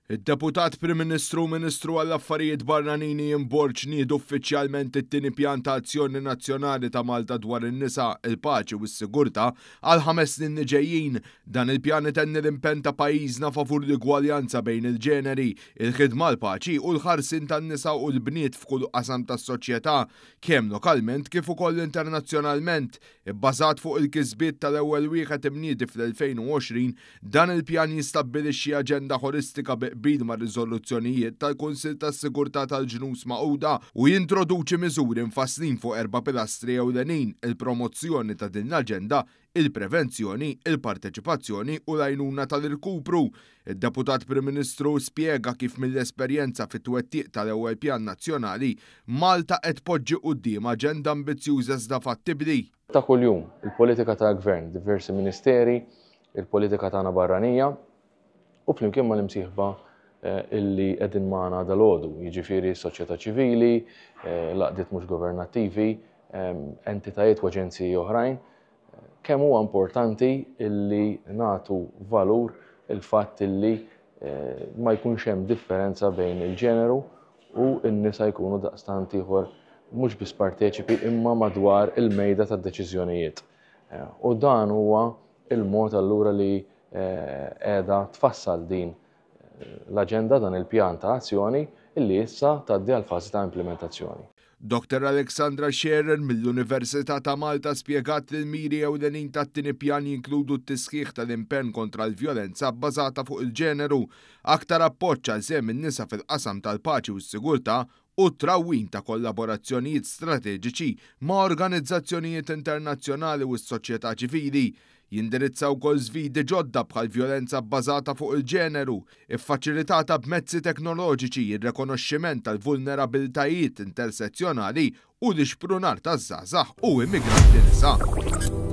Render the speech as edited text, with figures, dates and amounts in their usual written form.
Id-Deputat Prim Ministru u Ministru għall-Affarijiet Barranini Imborġ niedu uffiċjalment it-tieni pjan ta' azzjoni nazzjonali ta' Malta dwar in-nisa, il-paċi u s-sigurtà għal 5 snin li ġejjin. Dan il-pjan itenni l-impenn ta' pajjiżna favur l-igwaljanza bejn il-ġeneri, il-ħidma l-paċi u l-ħarsin tan-nisa u l-bniet f'kull qasam tas-soċjetà, kemm lokalment kif ukoll internazzjonalment. Ibbażat fuq il-kisbiet tal-ewwel wieħed imniedi fl-2020, dan il-pjan jistabbilixxi aġenda ħolistika bil ma' riżoluzzjonijiet tal-Kunsill tas-Sigurtà tal-Ġnus Magħquda u jintroduċi miżuri mfasslin fuq 4 pilastri ewlenin: il-promozzjoni ta' din l-aġenda, il-prevenzjoni, il-parteċipazzjoni u l-għajnuna tal-irkupru. Id-Deputat Prim Ministru spjega kif mill-esperjenza fit-twettiq tal-ewwel pjan nazzjonali Malta qed tpoġġi quddiem aġenda ambizzjuża iżda fattibbli. Ta' kuljum il-politika tal-Gvern, diversi ministeri, il-politika tagħna barranija u flimkien ma' l-imsieħba illi qegħdin magħna dal-għodu, jiġifieri s-soċjetà ċivili, l-għaqdiet mhux governattivi, entitajiet u aġenziji oħrajn, kemm huwa importanti illi nagħtu valur il-fatt illi ma jkunx hemm differenza bejn il-ġeneru u n-nisa jkunu daqstant ieħor mhux biss parteċipi imma madwar il-mejda tad-deċiżjonijiet. U dan huwa il-mod allura li qiegħda tfassal din l-aġenda, dan il-pjan ta' azzjoni illi issa tgħaddi għal fażi ta' implementazzjoni. Dr. Alexandra Scherer mill-Università ta' Malta spjegat li l-miri ewlenin tat-tieni pjan jinkludu t-tisħiħ tal-impenn kontra l-vjolenza bbażata fuq il-ġeneru, aktar appoġġ għal sehem in-nisa fil-qasam tal-paċi u s-sigurtà u trawwin ta' kollaborazzjonijiet strateġiċi ma' organizzazzjonijiet internazzjonali u s-soċjetà ċivili. Jindirizzaw wkoll sfidi ġodda bħal vjolenza bbażata fuq il-ġeneru, iffaċilitata b'mezzi teknoloġiċi, ir-rekonoxximent tal-vulnerabilitajiet intersezzjonali u l-ixprunar taż-żgħażagħ u immigranti nisa.